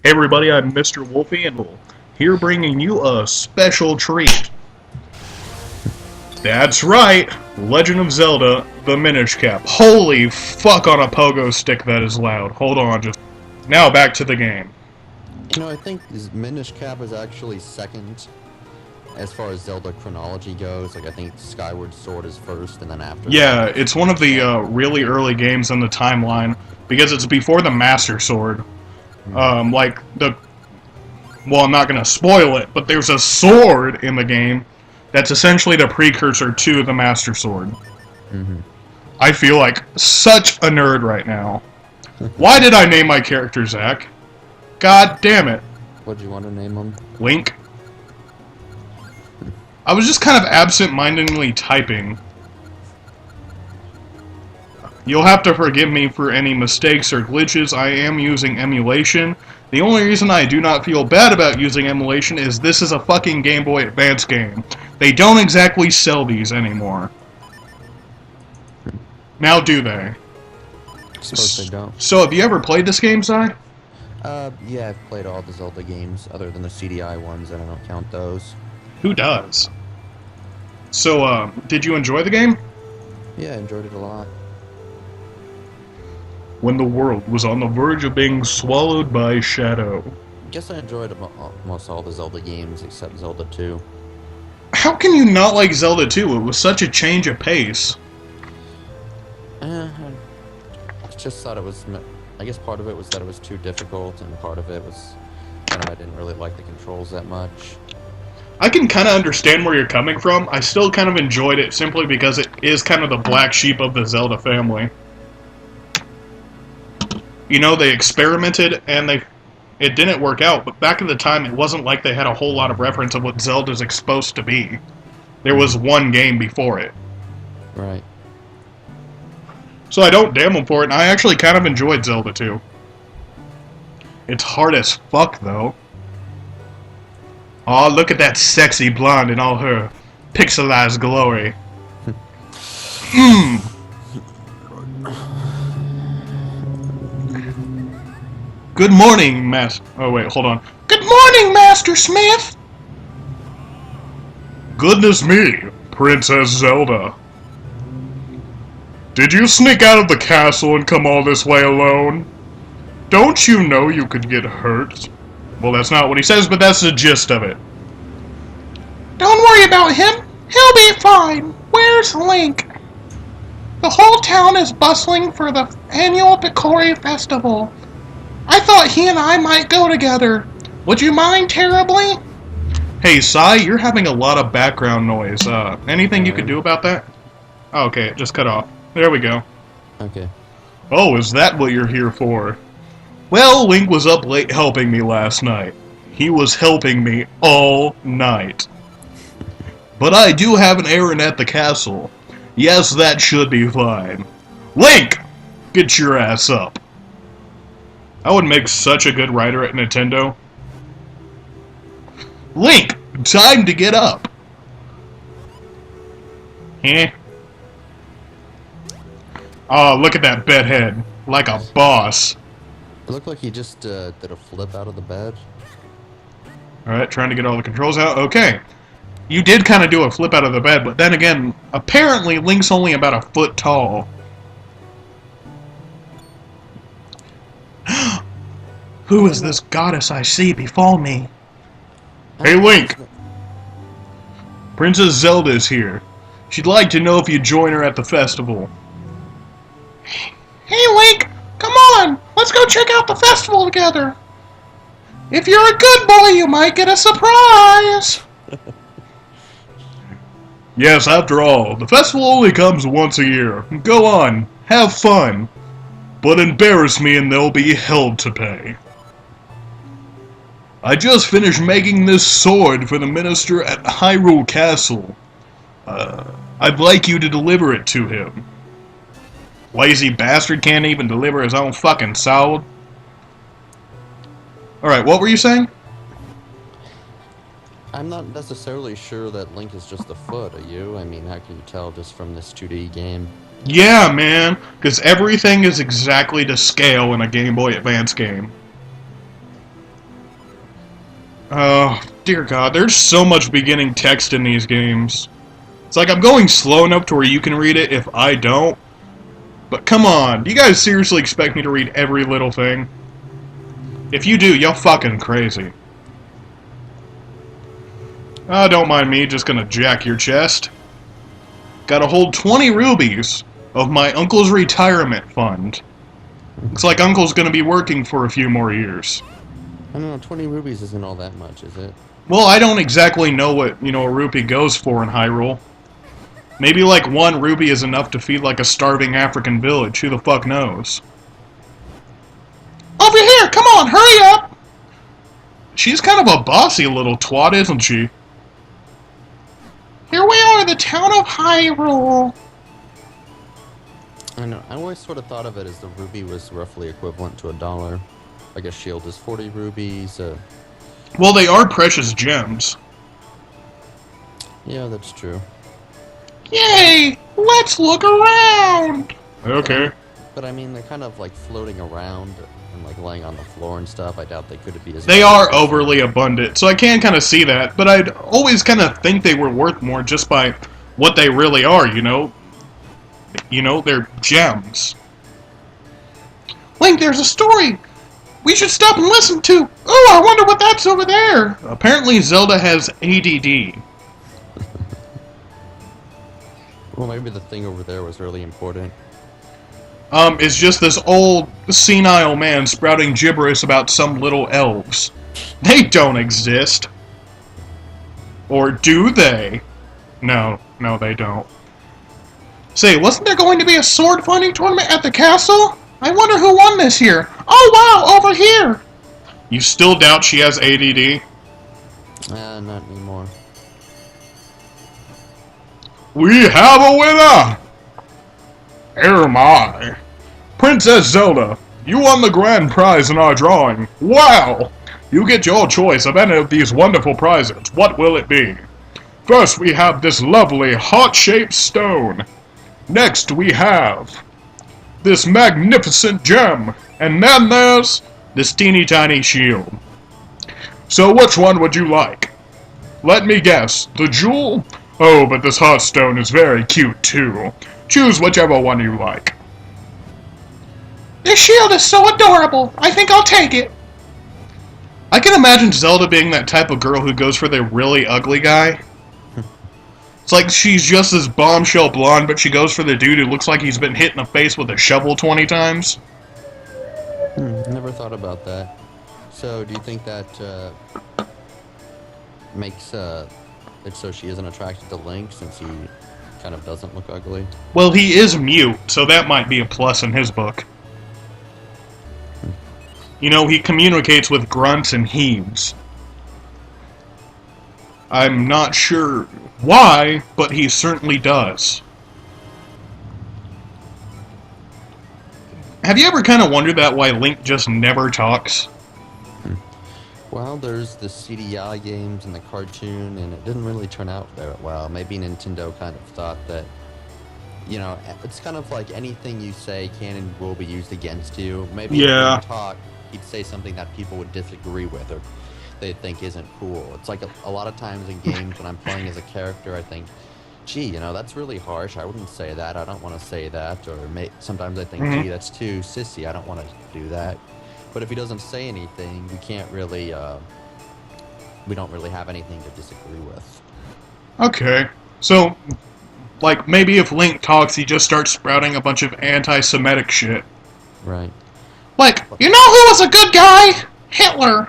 Hey everybody, I'm Mr. Wolfie, and here bringing you a special treat. That's right, Legend of Zelda, the Minish Cap. Holy fuck on a pogo stick, that is loud. Hold on, just... Now back to the game. You know, I think Minish Cap is actually second as far as Zelda chronology goes. Like, I think Skyward Sword is first, and then after Yeah, that, it's one of the really early games in the timeline, because it's before the Master Sword. Like, the... Well, I'm not gonna spoil it, but there's a sword in the game that's essentially the precursor to the Master Sword. I feel like such a nerd right now. Why did I name my character Zach? God damn it. What do you want to name him? Link. I was just kind of absent-mindedly typing. You'll have to forgive me for any mistakes or glitches. I am using emulation. The only reason I do not feel bad about using emulation is this is a fucking Game Boy Advance game. They don't exactly sell these anymore. Now do they? Suppose they don't. So have you ever played this game, Si? Yeah, I've played all the Zelda games, other than the CDI ones, and I don't count those. Who does? So, did you enjoy the game? Yeah, I enjoyed it a lot. When the world was on the verge of being swallowed by shadow. Guess I enjoyed almost all the Zelda games except Zelda 2. How can you not like Zelda 2? It was such a change of pace. I just thought it was... I guess part of it was that it was too difficult, and part of it was... I didn't really like the controls that much. I can kind of understand where you're coming from. I still kind of enjoyed it simply because it is kind of the black sheep of the Zelda family. You know, they experimented and it didn't work out, but back in the time it wasn't like they had a whole lot of reference of what Zelda's supposed to be. There was one game before it. Right. So I don't damn them for it, and I actually kind of enjoyed Zelda 2. It's hard as fuck, though. Aw, look at that sexy blonde in all her pixelized glory. Good morning, Oh, wait, hold on. Good morning, Master Smith! Goodness me, Princess Zelda. Did you sneak out of the castle and come all this way alone? Don't you know you could get hurt? Well, that's not what he says, but that's the gist of it. Don't worry about him. He'll be fine. Where's Link? The whole town is bustling for the annual Picori Festival. I thought he and I might go together. Would you mind terribly? Hey, Sai, you're having a lot of background noise. Anything you could do about that? Oh, okay, it just cut off. There we go. Okay. Oh, is that what you're here for? Well, Link was up late helping me last night. He was helping me all night. But I do have an errand at the castle. Yes, that should be fine. Link! Get your ass up. I would make such a good writer at Nintendo. Link! Time to get up! Eh? Oh, look at that bedhead. Like a boss. It looked like he just did a flip out of the bed. Alright, trying to get all the controls out. Okay. You did kind of do a flip out of the bed, but then again, apparently Link's only about a foot tall. Who is this goddess I see before me? Hey, Link! Princess Zelda is here. She'd like to know if you'd join her at the festival. Hey, Link! Come on! Let's go check out the festival together! If you're a good boy, you might get a surprise! Yes, after all, the festival only comes once a year. Go on, have fun. But embarrass me and there'll be hell to pay. I just finished making this sword for the minister at Hyrule Castle. I'd like you to deliver it to him. Lazy bastard can't even deliver his own fucking sword. Alright, what were you saying? I'm not necessarily sure that Link is just a foot, are you? I mean, how can you tell just from this 2D game? Yeah, man, because everything is exactly to scale in a Game Boy Advance game. Oh, dear God, there's so much beginning text in these games. It's like I'm going slow enough to where you can read it if I don't. But come on, do you guys seriously expect me to read every little thing? If you do, you're fucking crazy. Don't mind me, just gonna jack your chest. Gotta hold 20 rubies of my uncle's retirement fund. Looks like Uncle's gonna be working for a few more years. I don't know, 20 rubies isn't all that much, is it? Well, I don't exactly know what, a rupee goes for in Hyrule. Maybe like 1 rupee is enough to feed like a starving African village, who the fuck knows? Over here, come on, hurry up! She's kind of a bossy little twat, isn't she? Here we are, the town of Hyrule. I know, I always sort of thought of it as the rupee was roughly equivalent to $1. Like a shield is 40 rubies. Well, they are precious gems. Yeah, that's true. Yay! Let's look around! Okay. But I mean, they're kind of like floating around and like laying on the floor and stuff. I doubt they could be as... They are overly abundant, so I can kind of see that, but I'd always kind of think they were worth more just by what they really are, you know? They're gems. Link, there's a story we should stop and listen to! Oh, I wonder what that's over there! Apparently Zelda has ADD. Well, maybe the thing over there was really important. It's just this old, senile man sprouting gibberish about some little elves. They don't exist. Or do they? No, they don't. Say, wasn't there going to be a sword fighting tournament at the castle? I wonder who won this year. Oh wow, over here! You still doubt she has ADD? Not anymore. We have a winner! Oh my. Princess Zelda, you won the grand prize in our drawing. Wow! You get your choice of any of these wonderful prizes. What will it be? First, we have this lovely heart-shaped stone. Next, we have this magnificent gem. And then there's this teeny tiny shield. So which one would you like? Let me guess. The jewel? Oh, but this heart stone is very cute too. Choose whichever one you like. This shield is so adorable. I think I'll take it. I can imagine Zelda being that type of girl who goes for the really ugly guy. It's like she's just this bombshell blonde, but she goes for the dude who looks like he's been hit in the face with a shovel 20 times. Never thought about that. So, do you think that makes it so she isn't attracted to Link since he kind of doesn't look ugly? Well, he is mute, so that might be a plus in his book. He communicates with grunts and heaves. I'm not sure why, but he certainly does. Have you ever kind of wondered that why Link just never talks? Well, there's the CDI games and the cartoon, and it didn't really turn out very well. Maybe Nintendo kind of thought that, it's kind of like anything you say can and will be used against you. Maybe if Link talk, he'd say something that people would disagree with or they think isn't cool. It's like a lot of times in games when I'm playing as a character, I think, gee, that's really harsh. I wouldn't say that. I don't want to say that. Or sometimes I think, gee, that's too sissy. I don't want to do that. But if he doesn't say anything, we can't really, we don't really have anything to disagree with. Okay. So, like, maybe if Link talks, he just starts sprouting a bunch of anti-Semitic shit. Right. Like, you know who was a good guy? Hitler.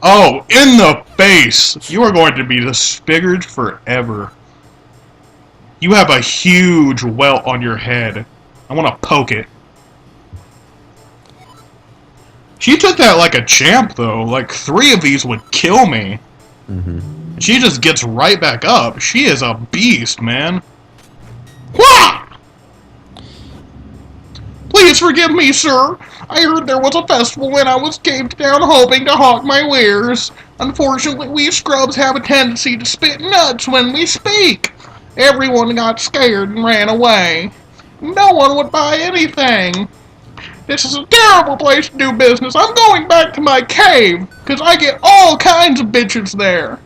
Oh, in the face! You are going to be disfigured forever. You have a huge welt on your head. I want to poke it. She took that like a champ, though. Like, 3 of these would kill me. Mm-hmm. She just gets right back up. She is a beast, man. Wah! Please forgive me, sir. I heard there was a festival and I was caved down hoping to hawk my wares. Unfortunately, we scrubs have a tendency to spit nuts when we speak. Everyone got scared and ran away. No one would buy anything. This is a terrible place to do business. I'm going back to my cave, because I get all kinds of bitches there.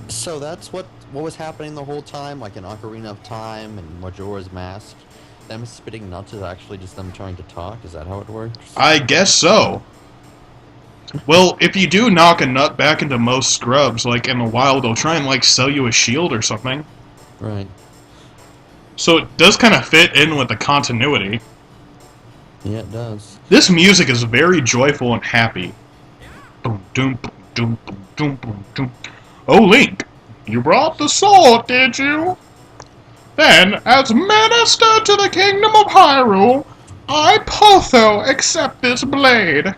So that's what was happening the whole time, like in Ocarina of Time and Majora's Mask? Them spitting nuts is actually just them trying to talk? Is that how it works? I guess so. Well, if you do knock a nut back into most scrubs, like in the wild, they'll try and like sell you a shield or something. Right. So it does kind of fit in with the continuity. Yeah, it does. This music is very joyful and happy. Boom, doom, boom, doom, boom, doom, boom, doom. Oh, Link, you brought the sword, did you? Then, as minister to the kingdom of Hyrule, I, Potho, accept this blade.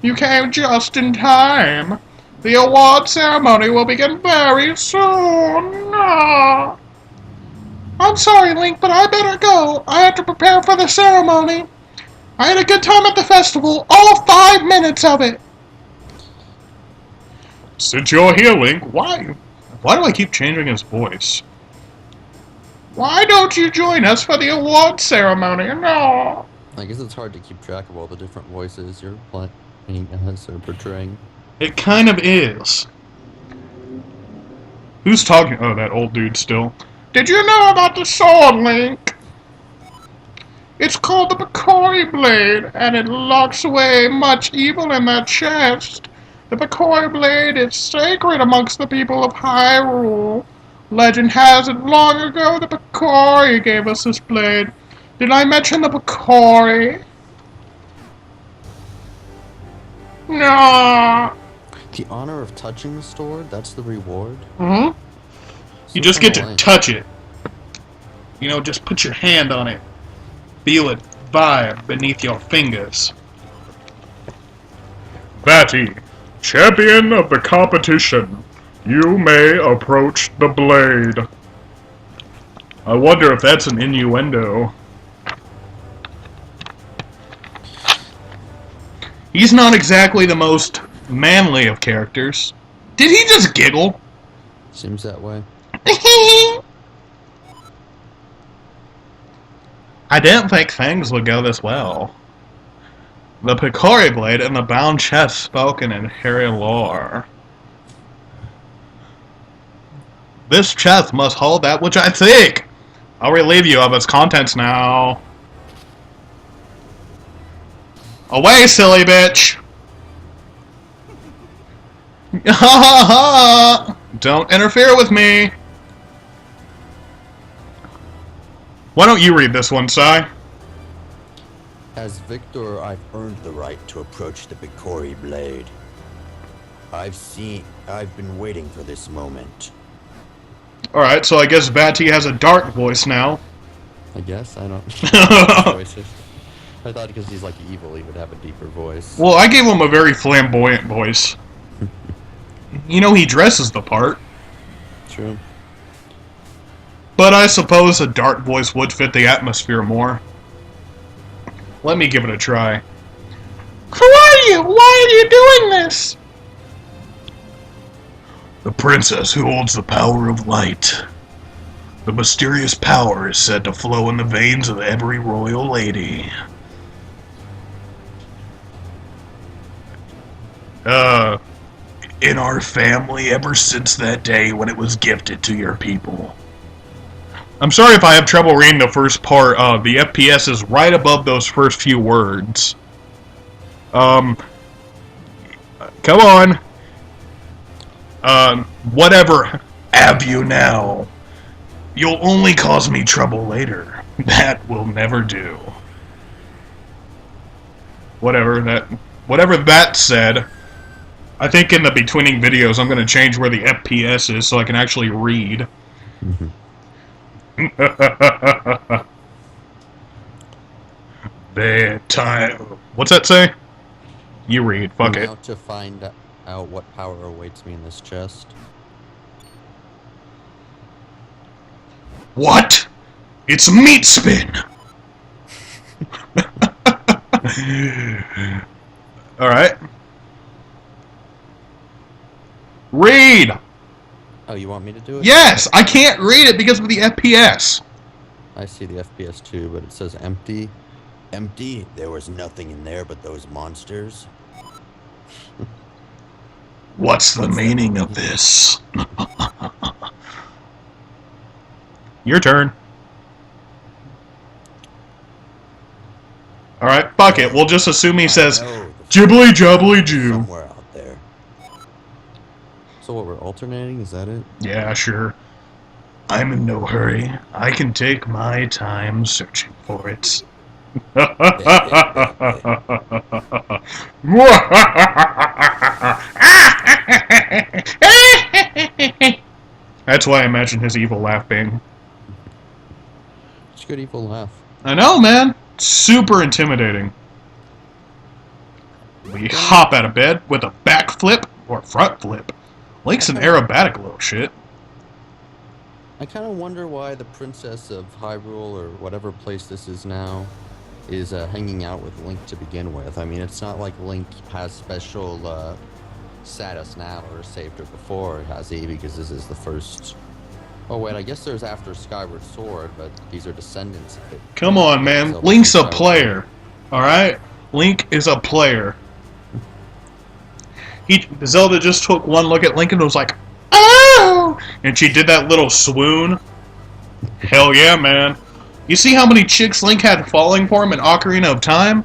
You came just in time. The award ceremony will begin very soon. Ah. I'm sorry, Link, but I better go. I have to prepare for the ceremony. I had a good time at the festival, all 5 minutes of it. Since you're here, Link, why do I keep changing his voice? Why don't you join us for the award ceremony? No. I guess it's hard to keep track of all the different voices you're playing or portraying. It kind of is. Who's talking? Oh, that old dude still. Did you know about the sword, Link? It's called the Bakori Blade, and it locks away much evil in that chest. The Bakori Blade is sacred amongst the people of Hyrule. Legend has it long ago the Bakori gave us this blade. Did I mention the Bakori? No. The honor of touching the sword, that's the reward? Mm-hmm. You just get to touch it. You know, just put your hand on it. Feel it vibe beneath your fingers. Batty, champion of the competition, you may approach the blade. I wonder if that's an innuendo. He's not exactly the most manly of characters. Did he just giggle? Seems that way. I didn't think things would go this well. The Picori Blade and the bound chest spoken in hairy lore. This chest must hold that which I seek. I'll relieve you of its contents now. Away, silly bitch! Ha ha ha! Don't interfere with me! Why don't you read this one, Sai? As victor, I've earned the right to approach the Bakori Blade. I've been waiting for this moment. Alright, so I guess Batty has a dark voice now. I guess, I don't voices. I thought because he's like evil, he would have a deeper voice. Well, I gave him a very flamboyant voice. You know, he dresses the part. True. But I suppose a dark voice would fit the atmosphere more. Let me give it a try. Who are you? Why are you doing this? The princess who holds the power of light. The mysterious power is said to flow in the veins of every royal lady. In our family ever since that day when it was gifted to your people. I'm sorry if I have trouble reading the first part. The FPS is right above those first few words. Come on. Whatever have you now. You'll only cause me trouble later. That will never do. Whatever that said. I think in the betweening videos I'm going to change where the FPS is so I can actually read. Bedtime. What's that say? You read. Fuck it. Now to find out what power awaits me in this chest. What? It's meat spin. All right. Read. Oh, you want me to do it? Yes, I can't read it because of the FPS. I see the FPS too, but it says empty. Empty. There was nothing in there but those monsters. What's the meaning of this? Your turn. Alright, fuck it. We'll just assume he says, Jibbly Jobbly Jew. Somewhere out there. So what, we're alternating? Is that it? Yeah, sure. I'm in no hurry. I can take my time searching for it. That's why I imagine his evil laugh being. It's a good evil laugh. I know, man. Super intimidating. We hop out of bed with a backflip or front flip. Link's an aerobatic little shit. I kind of wonder why the princess of Hyrule, or whatever place this is now, is hanging out with Link to begin with. I mean, it's not like Link has special status now or saved her before, has he? Because this is the first... Oh wait, I guess there's after Skyward Sword, but these are descendants of it. Come on, man. Zelda Link's a Skyward player. Alright? Link is a player. Zelda just took one look at Link and was like, oh! And she did that little swoon. Hell yeah, man. You see how many chicks Link had falling for him in Ocarina of Time?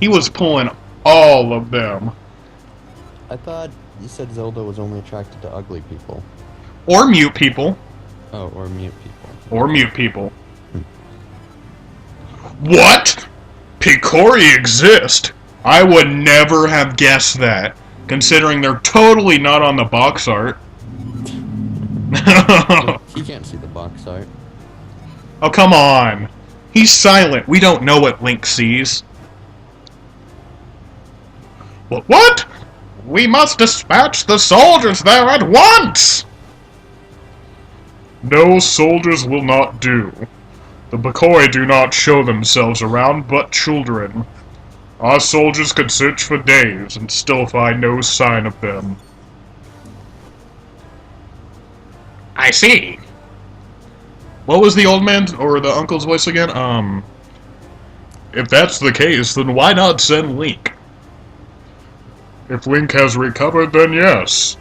He was pulling all of them. I thought you said Zelda was only attracted to ugly people. Or mute people. Oh, or mute people. Or mute people. What? Picori exist? I would never have guessed that, considering they're totally not on the box art. He can't see the box art. Oh, come on. He's silent. We don't know what Link sees. What? We must dispatch the soldiers there at once! No, soldiers will not do. The Picori do not show themselves around but children. Our soldiers could search for days and still find no sign of them. I see. What was the old man or the uncle's voice again? If that's the case, then why not send Link? If Link has recovered, then yes.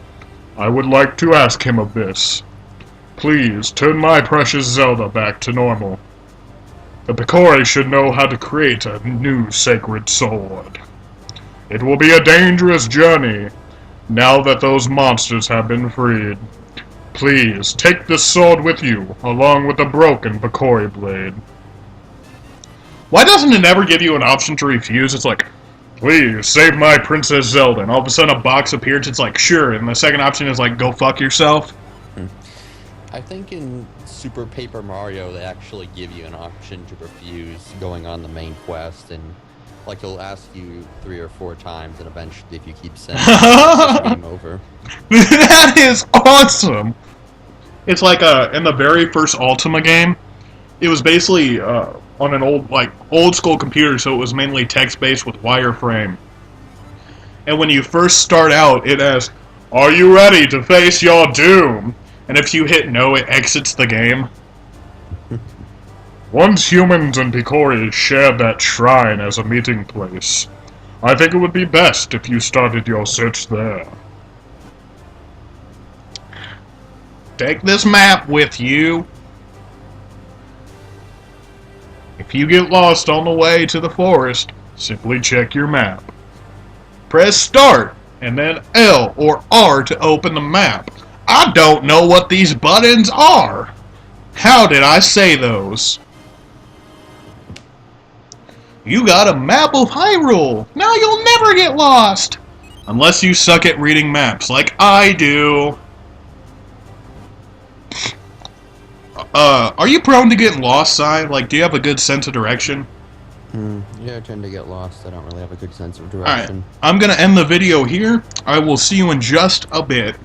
I would like to ask him of this. Please, turn my precious Zelda back to normal. The Picori should know how to create a new sacred sword. It will be a dangerous journey, now that those monsters have been freed. Please, take this sword with you, along with the broken Picori blade. Why doesn't it ever give you an option to refuse? It's like, please, save my Princess Zelda, and all of a sudden a box appears, it's like, sure, and the second option is like, go fuck yourself. I think in Super Paper Mario they actually give you an option to refuse going on the main quest, and like he'll ask you 3 or 4 times, and eventually if you keep saying it's game over. That is awesome! It's like in the very first Ultima game, it was basically on an old school computer, so it was mainly text-based with wireframe. And when you first start out, it asks, "Are you ready to face your doom?" And if you hit no, it exits the game. Once humans and Picori shared that shrine as a meeting place, I think it would be best if you started your search there. Take this map with you. If you get lost on the way to the forest, simply check your map. Press start, and then L or R to open the map. I don't know what these buttons are. How did I say those? You got a map of Hyrule. Now you'll never get lost. Unless you suck at reading maps like I do. Are you prone to getting lost, Si? Like, do you have a good sense of direction? Yeah, I tend to get lost. I don't really have a good sense of direction. Alright, I'm gonna end the video here. I will see you in just a bit.